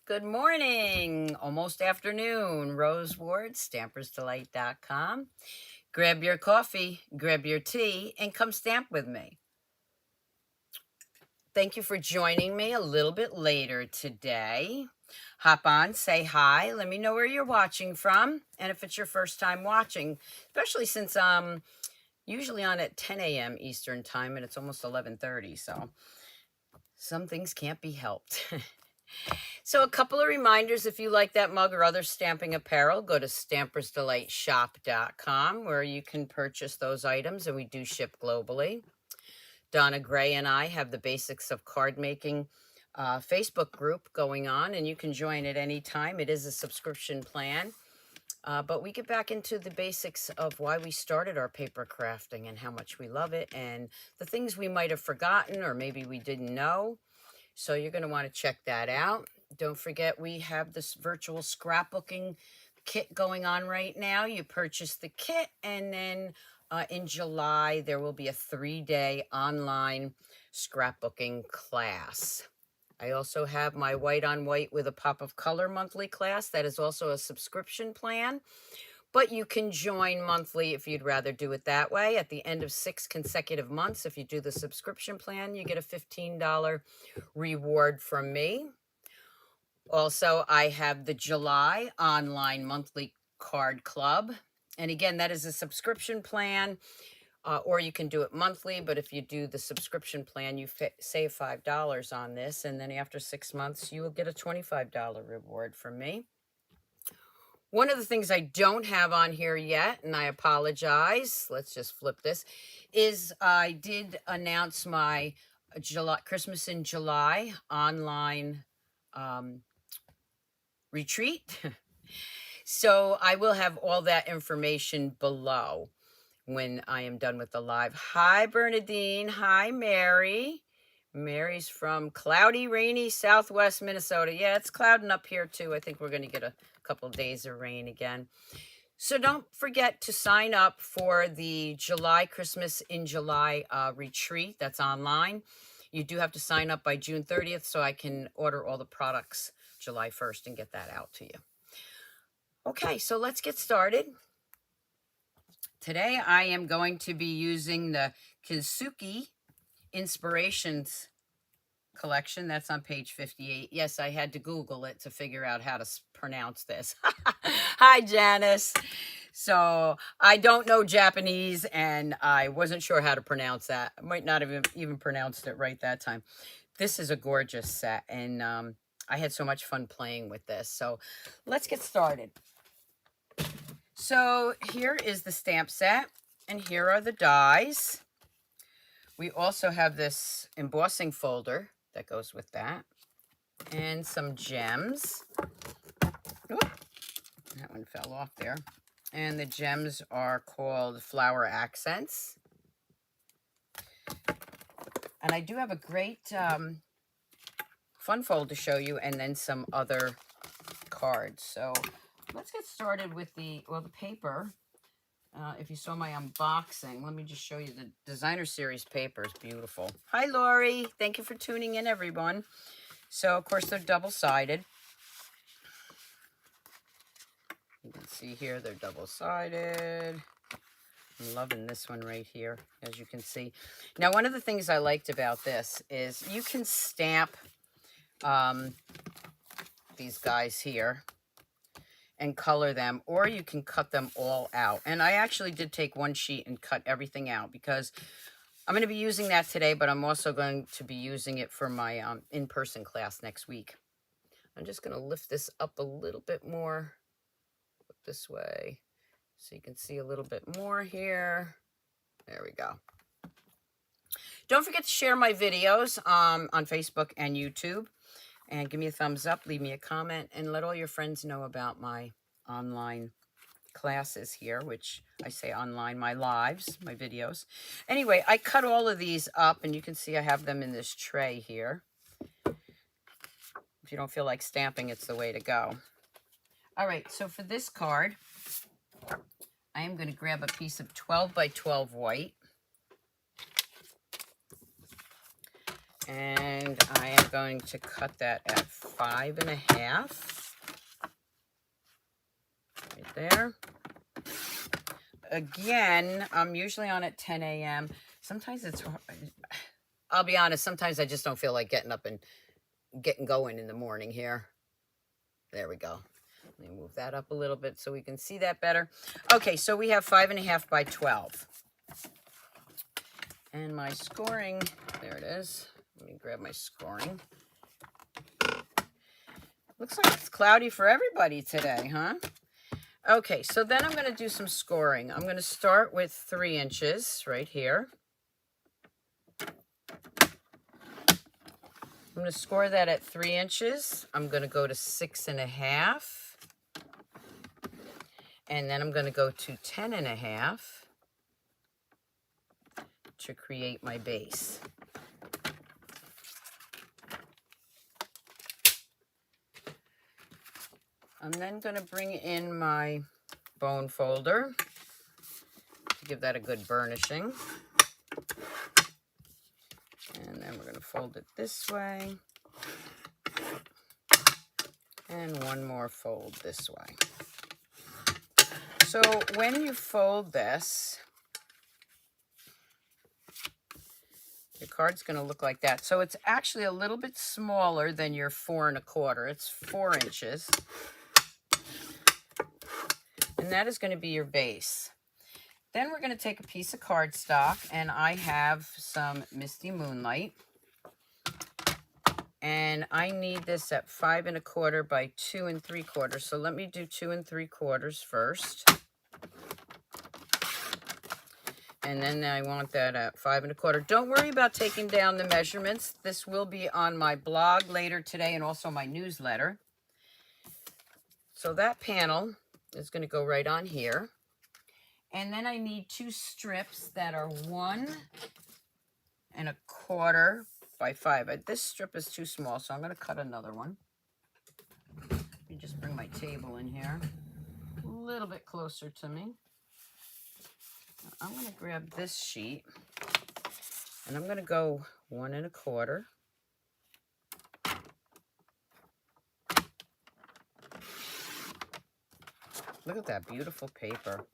Good morning, almost afternoon. Rose Ward, stampersdelight.com. Grab your coffee, grab your tea, and come stamp with me. Thank you for joining me a little bit later today. Hop on, say hi, let me know where you're watching from, and if it's your first time watching, especially since I'm usually on at 10 a.m. Eastern time, and it's almost 11:30, so some things can't be helped. So a couple of reminders, if you like that mug or other stamping apparel, go to stampersdelightshop.com where you can purchase those items, and we do ship globally. Donna Gray and I have the Basics of Card Making Facebook group going on, and you can join at any time. It is a subscription plan, but we get back into the basics of why we started our paper crafting and how much we love it and the things we might have forgotten or maybe we didn't know. So you're going to want to check that out. Don't forget, we have this virtual scrapbooking kit going on right now. You purchase the kit, and then in July, there will be a 3-day online scrapbooking class. I also have my White on White with a Pop of Color monthly class. That is also a subscription plan, but you can join monthly if you'd rather do it that way. At the end of 6 consecutive months, if you do the subscription plan, you get a $15 reward from me. Also, I have the July online monthly card club. And again, that is a subscription plan, or you can do it monthly. But if you do the subscription plan, you save $5 on this. And then after 6 months, you will get a $25 reward from me. One of the things I don't have on here yet, and I apologize, let's just flip this, is I did announce my Christmas in July online retreat. So I will have all that information below when I am done with the live. Hi, Bernadine. Hi, Mary. Mary's from cloudy, rainy, southwest Minnesota. Yeah, it's clouding up here too. I think we're going to get a couple of days of rain again. So don't forget to sign up for the July Christmas in July retreat. That's online. You do have to sign up by June 30th so I can order all the products July 1st and get that out to you. Okay, so let's get started. Today I am going to be using the Kintsugi Inspirations Collection. That's on page 58. Yes, I had to Google it to figure out how to pronounce this. Hi, Janice. So I don't know Japanese, and I wasn't sure how to pronounce that. I might not have even pronounced it right that time. This is a gorgeous set, and I had so much fun playing with this. So let's get started. So here is the stamp set, and here are the dies. We also have this embossing folder that goes with that, and some gems. Oop, that one fell off there. And the gems are called flower accents. And I do have a great fun fold to show you, and then some other cards. So let's get started with the paper. If you saw my unboxing, let me just show you the designer series paper. Is beautiful. Hi, Lori. Thank you for tuning in, everyone. So, of course, they're double-sided. You can see here they're double-sided. I'm loving this one right here, as you can see. Now, one of the things I liked about this is you can stamp these guys here and color them, or you can cut them all out. And I actually did take one sheet and cut everything out because I'm going to be using that today, but I'm also going to be using it for my in-person class next week. I'm just going to lift this up a little bit more this way so you can see a little bit more here. There we go. Don't forget to share my videos on Facebook and YouTube. And give me a thumbs up, leave me a comment, and let all your friends know about my online classes here, which I say online, my lives, my videos. Anyway, I cut all of these up, and you can see I have them in this tray here. If you don't feel like stamping, it's the way to go. All right, so for this card, I am going to grab a piece of 12 by 12 white. And I am going to cut that at 5.5. Right there. Again, I'm usually on at 10 a.m. Sometimes it's, I'll be honest, sometimes I just don't feel like getting up and getting going in the morning here. There we go. Let me move that up a little bit so we can see that better. Okay, so we have 5.5 by 12. And my scoring, there it is. Let me grab my scoring. Looks like it's cloudy for everybody today, huh? Okay, so then I'm going to do some scoring. I'm going to start with 3 inches right here. I'm going to score that at 3 inches. I'm going to go to 6.5. And then I'm going to go to 10.5 to create my base. I'm then going to bring in my bone folder to give that a good burnishing. And then we're going to fold it this way. And one more fold this way. So when you fold this, your card's going to look like that. So it's actually a little bit smaller than your 4 1/4. It's 4 inches. And that is going to be your base. Then we're going to take a piece of cardstock, and I have some Misty Moonlight. And I need this at 5 1/4 by 2 3/4. So let me do 2 3/4 first. And then I want that at 5 1/4. Don't worry about taking down the measurements. This will be on my blog later today and also my newsletter. So that panel is going to go right on here. And then I need 2 strips that are 1 1/4 by 5. This strip is too small, so I'm going to cut another one. Let me just bring my table in here a little bit closer to me. I'm going to grab this sheet, and I'm going to go 1 1/4. Look at that beautiful paper.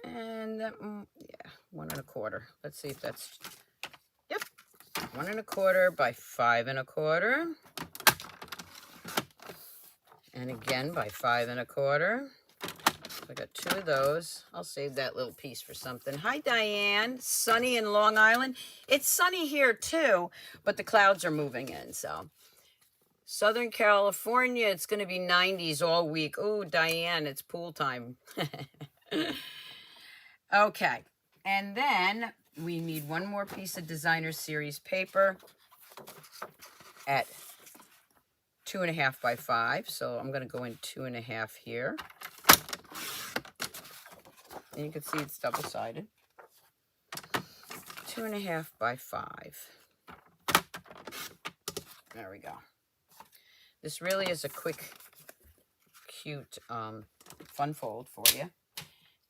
And that, yeah, 1 1/4. Let's see if that's, yep, 1 1/4 by 5 1/4. And again by 5 1/4. So I got 2 of those. I'll save that little piece for something. Hi, Diane. Sunny in Long Island. It's sunny here too, but the clouds are moving in, so. Southern California, it's going to be 90s all week. Oh, Diane, it's pool time. Okay, and then we need one more piece of designer series paper at 2 1/2 by 5. So I'm going to go in 2 1/2 here. And you can see it's double-sided. 2 1/2 by 5. There we go. This really is a quick, cute, fun fold for you.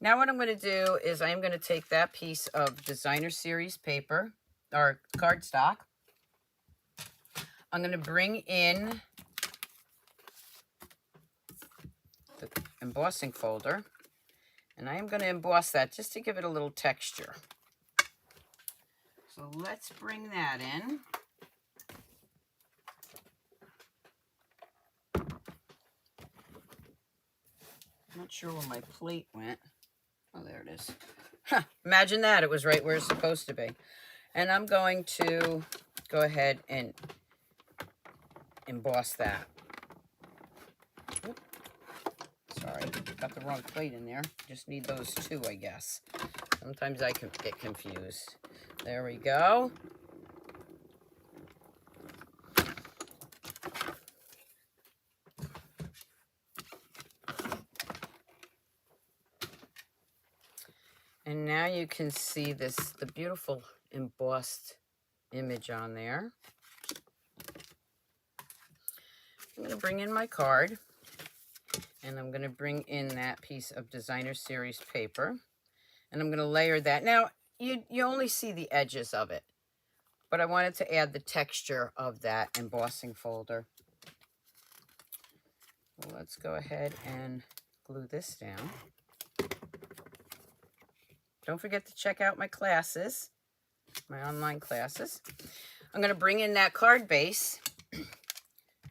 Now what I'm going to do is I'm going to take that piece of designer series paper, or cardstock. I'm going to bring in the embossing folder, and I am going to emboss that just to give it a little texture. So let's bring that in. I'm not sure where my plate went. Oh, there it is. Huh, imagine that. It was right where it's supposed to be. And I'm going to go ahead and emboss that. Oop. Sorry, got the wrong plate in there. Just need those 2, I guess. Sometimes I can get confused. There we go. And now you can see this, the beautiful embossed image on there. I'm going to bring in my card, and I'm going to bring in that piece of designer series paper, and I'm going to layer that. Now, you only see the edges of it, but I wanted to add the texture of that embossing folder. Well, let's go ahead and glue this down. Don't forget to check out my classes, my online classes. I'm going to bring in that card base.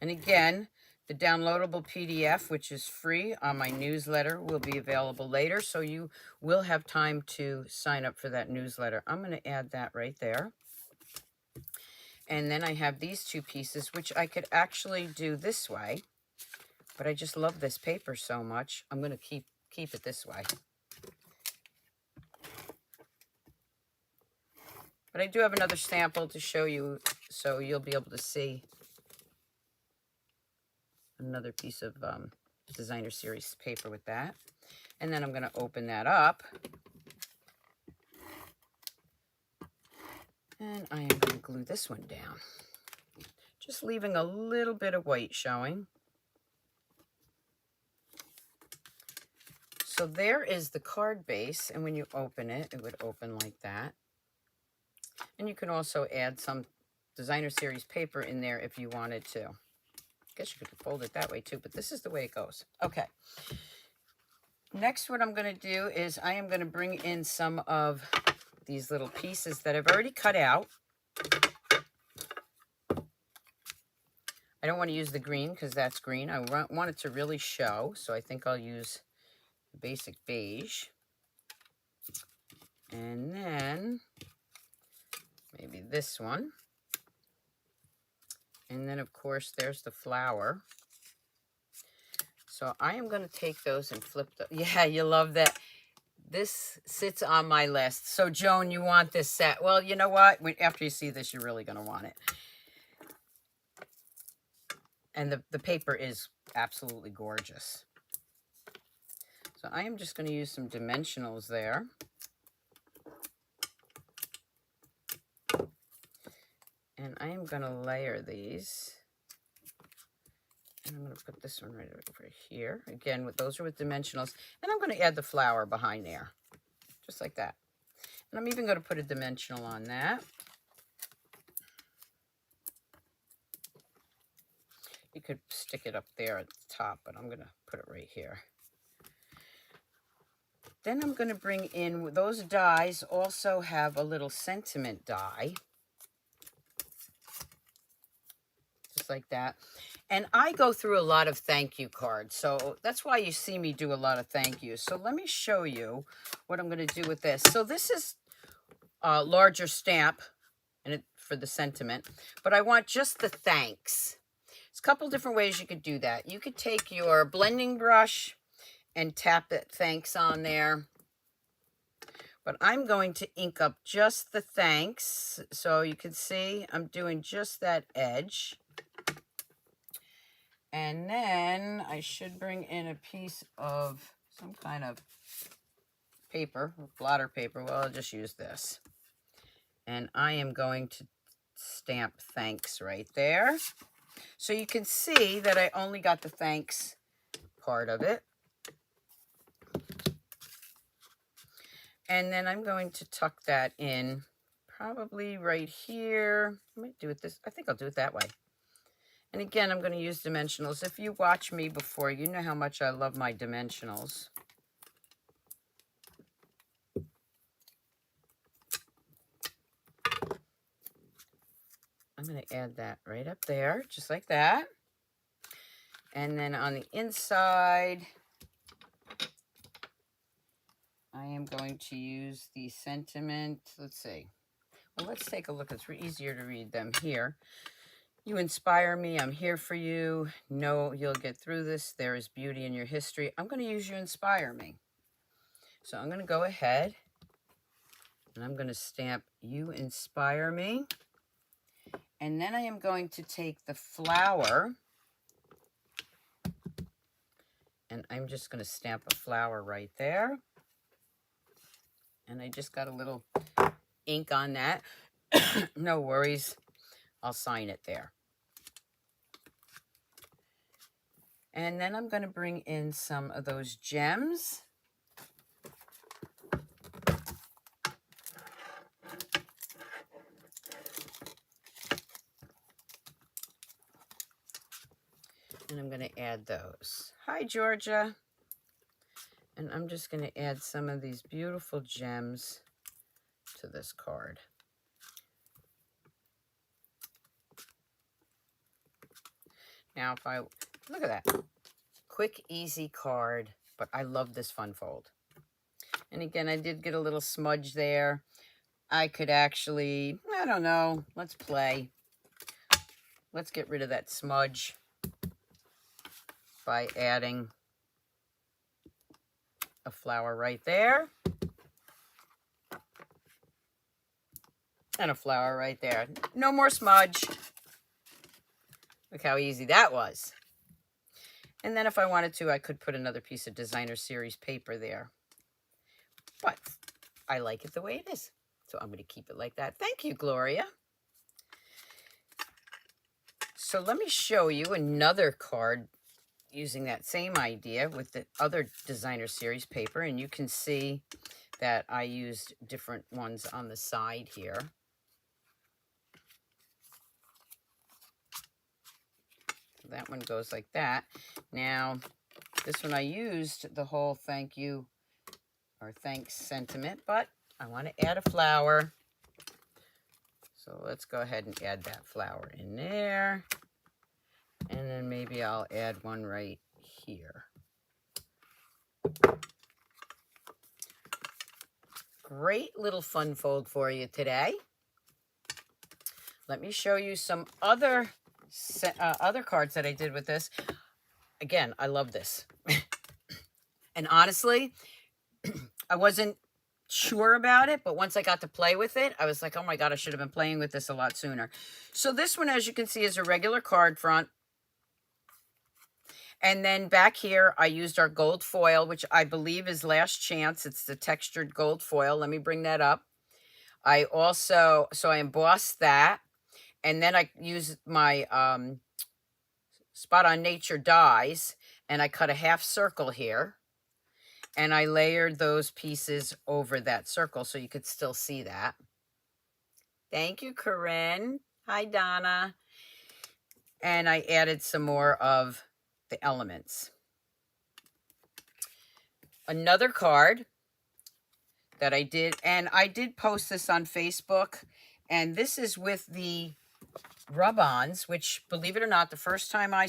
And again, the downloadable PDF, which is free on my newsletter, will be available later. So you will have time to sign up for that newsletter. I'm going to add that right there. And then I have these two pieces, which I could actually do this way. But I just love this paper so much. I'm going to keep it this way. But I do have another sample to show you, so you'll be able to see another piece of designer series paper with that. And then I'm going to open that up. And I am going to glue this one down. Just leaving a little bit of white showing. So there is the card base, and when you open it, it would open like that. And you can also add some designer series paper in there if you wanted to. I guess you could fold it that way too, but this is the way it goes. Okay. Next, what I'm going to do is I am going to bring in some of these little pieces that I've already cut out. I don't want to use the green because that's green. I want it to really show, so I think I'll use the basic beige. And then maybe this one. And then, of course, there's the flower. So I am going to take those and flip them. Yeah, you love that. This sits on my list. So, Joan, you want this set. Well, you know what? After you see this, you're really going to want it. And the paper is absolutely gorgeous. So I am just going to use some dimensionals there. And I am going to layer these. And I'm going to put this one right over here. Again, those are with dimensionals. And I'm going to add the flower behind there. Just like that. And I'm even going to put a dimensional on that. You could stick it up there at the top, but I'm going to put it right here. Then I'm going to bring in, those dies also have a little sentiment die. Just like that. And I go through a lot of thank you cards. So that's why you see me do a lot of thank yous. So let me show you what I'm going to do with this. So this is a larger stamp and for the sentiment, but I want just the thanks. There's a couple different ways you could do that. You could take your blending brush and tap it thanks on there. But I'm going to ink up just the thanks. So you can see I'm doing just that edge. And then I should bring in a piece of some kind of paper, blotter paper. Well, I'll just use this. And I am going to stamp thanks right there. So you can see that I only got the thanks part of it. And then I'm going to tuck that in probably right here. I might do it this, I think I'll do it that way. And again, I'm going to use dimensionals. If you watch me before, you know how much I love my dimensionals. I'm going to add that right up there, just like that. And then on the inside, I am going to use the sentiment. Let's see. Well, let's take a look. It's easier to read them here. You inspire me. I'm here for you. Know you'll get through this. There is beauty in your history. I'm going to use you inspire me. So I'm going to go ahead and I'm going to stamp you inspire me. And then I am going to take the flower and I'm just going to stamp a flower right there. And I just got a little ink on that. No worries. I'll sign it there. And then I'm going to bring in some of those gems. And I'm going to add those. Hi, Georgia. And I'm just going to add some of these beautiful gems to this card. Now, if I look at that. Quick, easy card, but I love this fun fold. And again, I did get a little smudge there. I could actually, I don't know, let's play. Let's get rid of that smudge by adding a flower right there. And a flower right there. No more smudge. Look how easy that was. And then if I wanted to, I could put another piece of designer series paper there. But I like it the way it is. So I'm going to keep it like that. Thank you, Gloria. So let me show you another card using that same idea with the other designer series paper. And you can see that I used different ones on the side here. So that one goes like that. Now, this one I used the whole thank you or thanks sentiment, but I want to add a flower. So let's go ahead and add that flower in there. And then maybe I'll add one right here. Great little fun fold for you today. Let me show you some other cards that I did with this. Again, I love this. And honestly, I wasn't sure about it, but once I got to play with it, I was like, oh my God, I should have been playing with this a lot sooner. So this one, as you can see, is a regular card front. And then back here, I used our gold foil, which I believe is Last Chance. It's the textured gold foil. Let me bring that up. I embossed that. And then I used my Spot on Nature dies. And I cut a half circle here. And I layered those pieces over that circle so you could still see that. Thank you, Corinne. Hi, Donna. And I added some more of the elements. Another card that I did, and I did post this on Facebook, and this is with the rub-ons, which, believe it or not, the first time I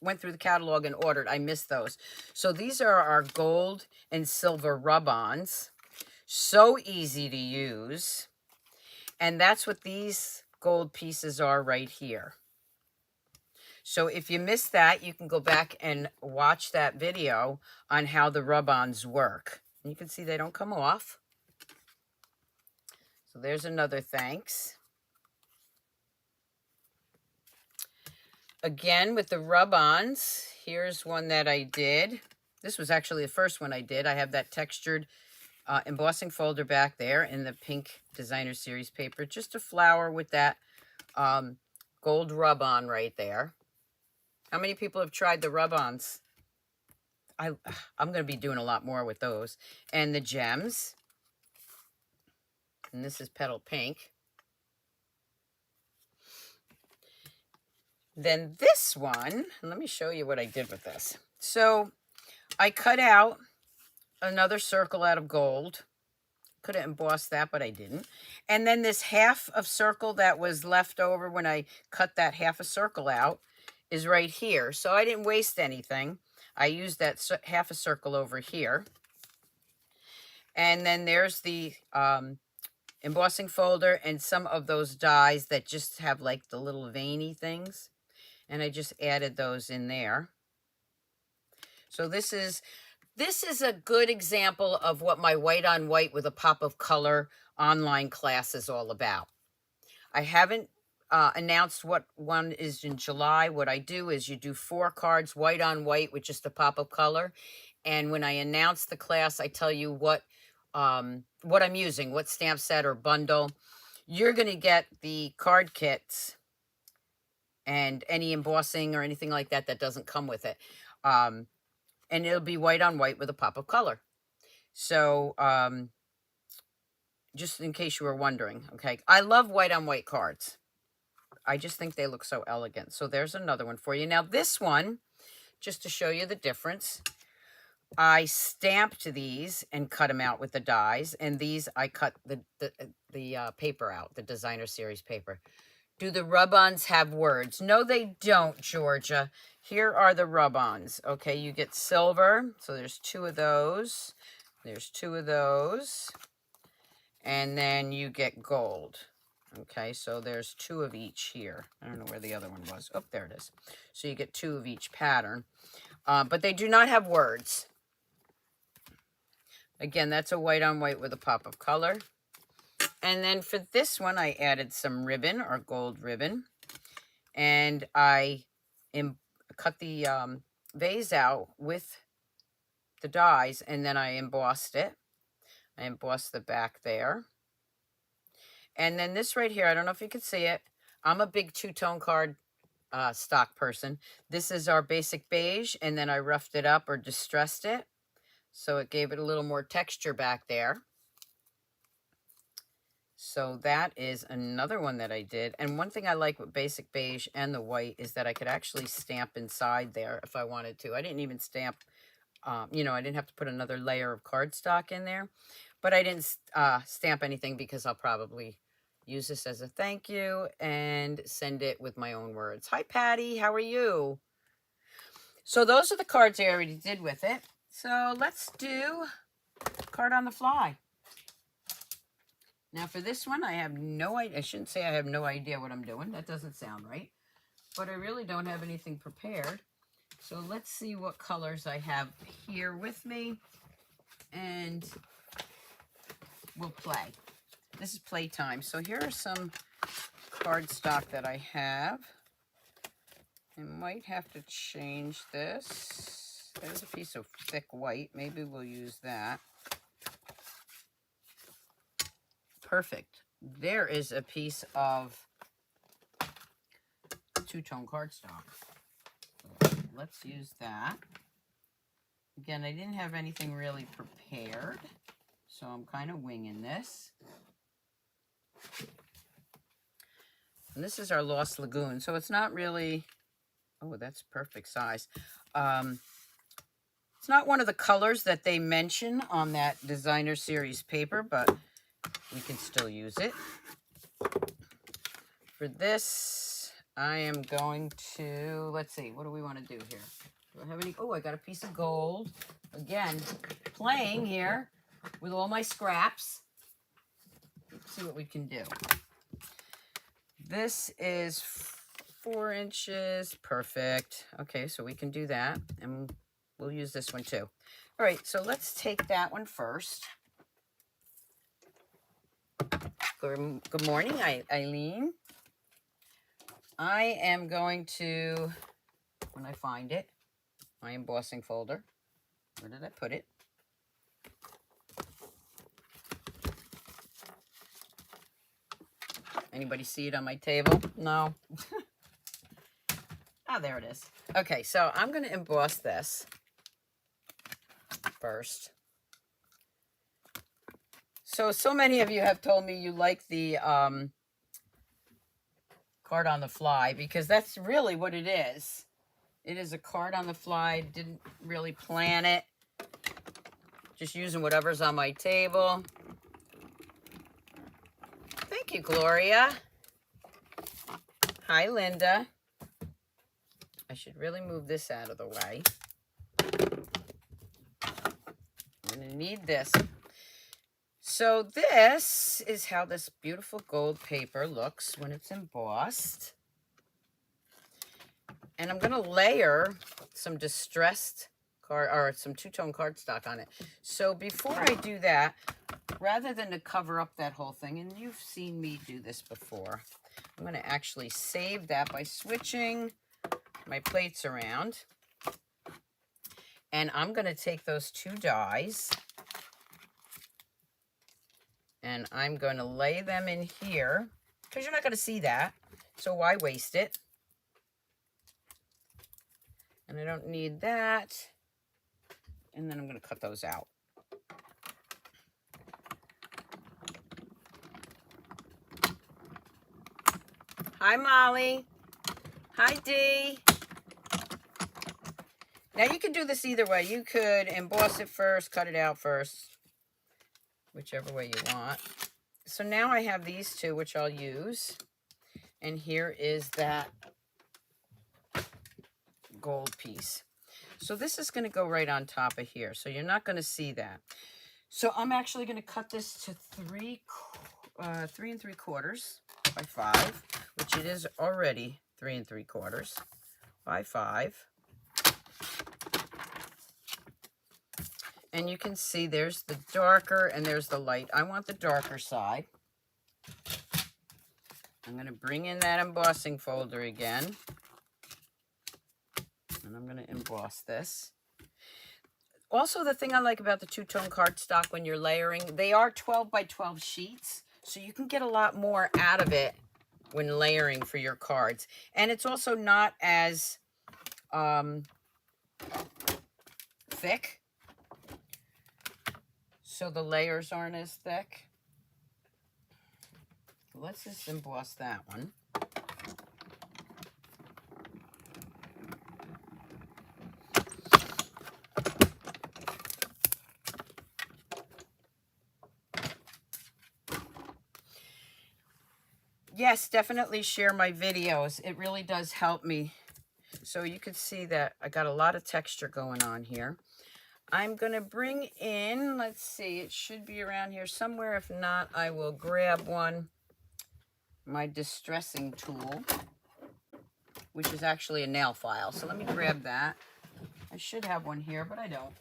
went through the catalog and ordered, I missed those. So these are our gold and silver rub-ons. So easy to use. And that's what these gold pieces are right here. So if you missed that, you can go back and watch that video on how the rub-ons work. And you can see they don't come off. So there's another thanks. Again, with the rub-ons, here's one that I did. This was actually the first one I did. I have that textured embossing folder back there in the pink designer series paper. Just a flower with that gold rub-on right there. How many people have tried the rub-ons? I'm going to be doing a lot more with those. And the gems. And this is petal pink. Then this one, let me show you what I did with this. So I cut out another circle out of gold. Could have embossed that, but I didn't. And then this half of circle that was left over when I cut that half a circle out is right here. So I didn't waste anything. I used that half a circle over here. And then there's the embossing folder and some of those dies that just have like the little veiny things. And I just added those in there. So this is a good example of what my white on white with a pop of color online class is all about. I haven't announced what one is in July. What I do is you do 4 cards white on white with just a pop of color. And when I announce the class, I tell you what I'm using, what stamp set or bundle. You're going to get the card kits and any embossing or anything like that that doesn't come with it. And it'll be white on white with a pop of color. So just in case you were wondering, okay. I love white on white cards. I just think they look so elegant. So there's another one for you. Now this one just to show you the difference. I stamped these and cut them out with the dies, and these I cut the paper out, the designer series paper. Do the rub-ons have words? No, they don't, Georgia. Here are the rub-ons. Okay, you get silver, so there's 2 of those. There's 2 of those. And then you get gold. Okay, so there's 2 of each here. I don't know where the other one was. Oh, there it is. So you get 2 of each pattern. But they do not have words. Again, that's a white on white with a pop of color. And then for this one, I added some ribbon or gold ribbon. And I cut the vase out with the dies, and then I embossed it. I embossed the back there. And then this right here, I don't know if you can see it. I'm a big 2-tone card stock person. This is our basic beige, and then I roughed it up or distressed it. So it gave it a little more texture back there. So that is another one that I did. And one thing I like with basic beige and the white is that I could actually stamp inside there if I wanted to. I didn't even stamp, you know, I didn't have to put another layer of cardstock in there. But I didn't stamp anything because I'll probably use this as a thank you and send it with my own words. Hi, Patty. How are you? So those are the cards I already did with it. So let's do card on the fly. Now for this one, I have no idea. I shouldn't say I have no idea what I'm doing. That doesn't sound right. But I really don't have anything prepared. So let's see what colors I have here with me. And we'll play. This is playtime. So here are some cardstock that I have. I might have to change this. There's a piece of thick white. Maybe we'll use that. Perfect. There is a piece of 2-tone cardstock. So let's use that. Again, I didn't have anything really prepared, so I'm kind of winging this. And this is our Lost Lagoon, so it's not really, oh, that's perfect size. It's not one of the colors that they mention on that designer series paper, but we can still use it. For this, I am going to, let's see, what do we want to do here? Do I have any? Oh, I got a piece of gold. Again, playing here with all my scraps. Let's see what we can do. This is 4 inches. Perfect. Okay, so we can do that. And we'll use this one too. All right, so let's take that one first. Good morning, Eileen. I am going to, when I find it, my embossing folder. Where did I put it? Anybody see it on my table? No. Oh, there it is. Okay, so I'm going to emboss this first. So many of you have told me you like the card on the fly, because that's really what it is. It is a card on the fly. Didn't really plan it. Just using whatever's on my table. Thank you, Gloria. Hi, Linda. I should really move this out of the way. I'm going to need this. So this is how this beautiful gold paper looks when it's embossed. And I'm going to layer some distressed card, or some 2-tone cardstock on it. So before I do that, rather than to cover up that whole thing, and you've seen me do this before, I'm going to actually save that by switching my plates around. And I'm going to take those 2 dies and I'm going to lay them in here, because you're not going to see that, so why waste it? And I don't need that. And then I'm going to cut those out. Hi, Molly. Hi, Dee. Now you could do this either way. You could emboss it first, cut it out first, whichever way you want. So now I have these two, which I'll use. And here is that gold piece. So this is going to go right on top of here. So you're not going to see that. So I'm actually going to cut this to 3 3¾ by 5, which it is already 3 3/4 by 5. And you can see there's the darker and there's the light. I want the darker side. I'm going to bring in that embossing folder again. And I'm going to emboss this. Also, the thing I like about the two-tone cardstock when you're layering, they are 12 by 12 sheets, so you can get a lot more out of it when layering for your cards. And it's also not as thick, so the layers aren't as thick. Let's just emboss that one. Yes, definitely share my videos. It really does help me. So you can see that I got a lot of texture going on here. I'm going to bring in, let's see, it should be around here somewhere. If not, I will grab my distressing tool, which is actually a nail file. So let me grab that. I should have one here, but I don't.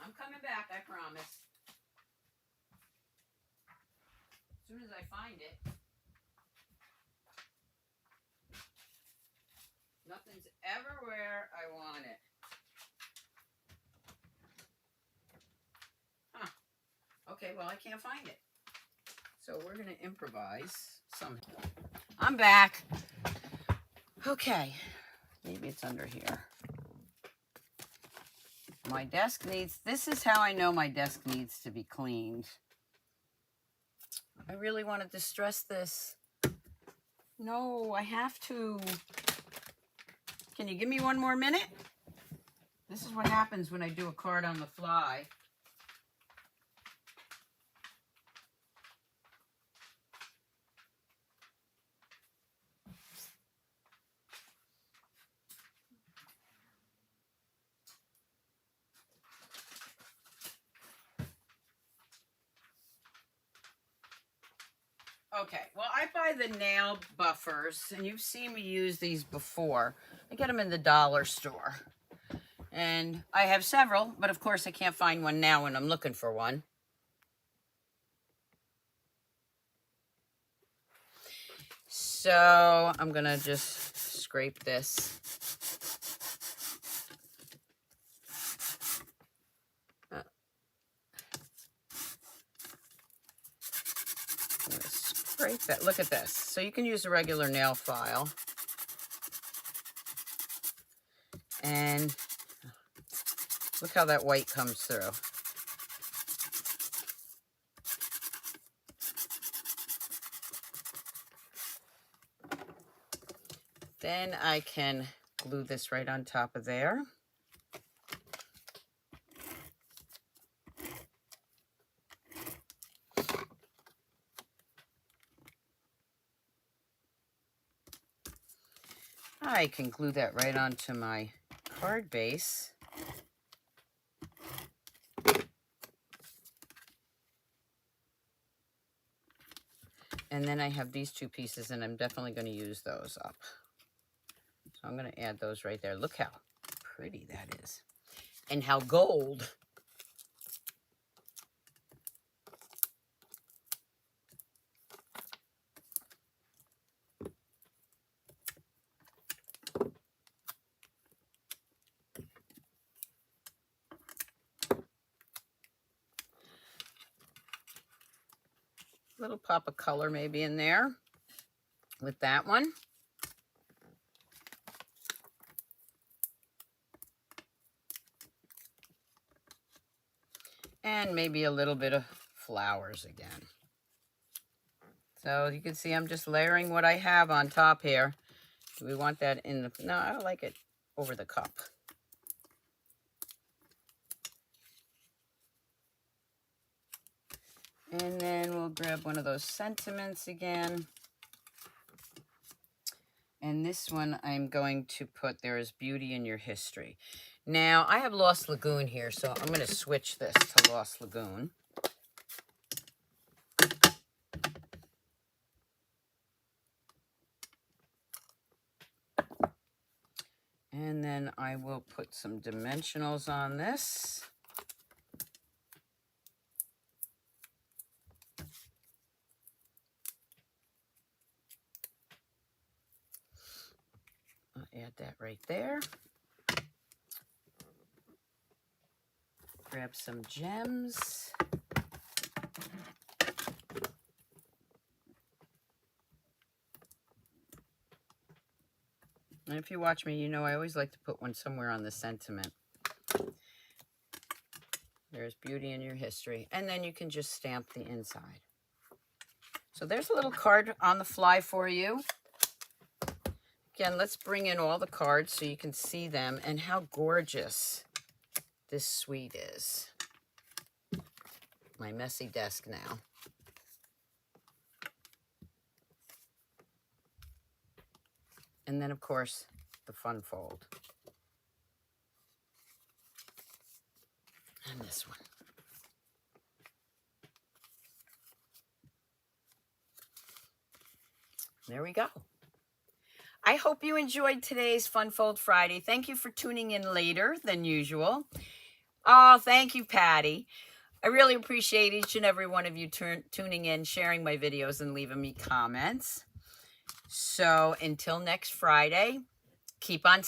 I'm coming back, I promise. As soon as I find it. Nothing's ever where I want it. Huh. Okay, well, I can't find it. So we're going to improvise somehow. I'm back. Okay. Maybe it's under here. My desk needs, this is how I know my desk needs to be cleaned. I really want to distress this. No, I have to. Can you give me one more minute? This is what happens when I do a card on the fly. Okay, well, I buy the nail buffers, and you've seen me use these before. I get them in the dollar store. And I have several, but of course I can't find one now when I'm looking for one. So I'm going to just scrape this. Scrape that. Look at this. So you can use a regular nail file. And look how that white comes through. Then I can glue this right on top of there. I can glue that right onto my card base. And then I have these two pieces, and I'm definitely going to use those up. So I'm going to add those right there. Look how pretty that is. And how gold. Little pop of color maybe in there with that one. And maybe a little bit of flowers again. So you can see I'm just layering what I have on top here. Do we want that in the, no, I like it over the cup. And then we'll grab one of those sentiments again. And this one I'm going to put, there is beauty in your history. Now, I have Lost Lagoon here, so I'm going to switch this to Lost Lagoon. And then I will put some dimensionals on this. I'll add that right there. Grab some gems. And if you watch me, you know I always like to put one somewhere on the sentiment. There's beauty in your history. And then you can just stamp the inside. So there's a little card on the fly for you. Again, let's bring in all the cards so you can see them and how gorgeous this suite is. My messy desk now. And then, of course, the fun fold. And this one. There we go. I hope you enjoyed today's Fun Fold Friday. Thank you for tuning in later than usual. Oh, thank you, Patty. I really appreciate each and every one of you tuning in, sharing my videos, and leaving me comments. So until next Friday, keep on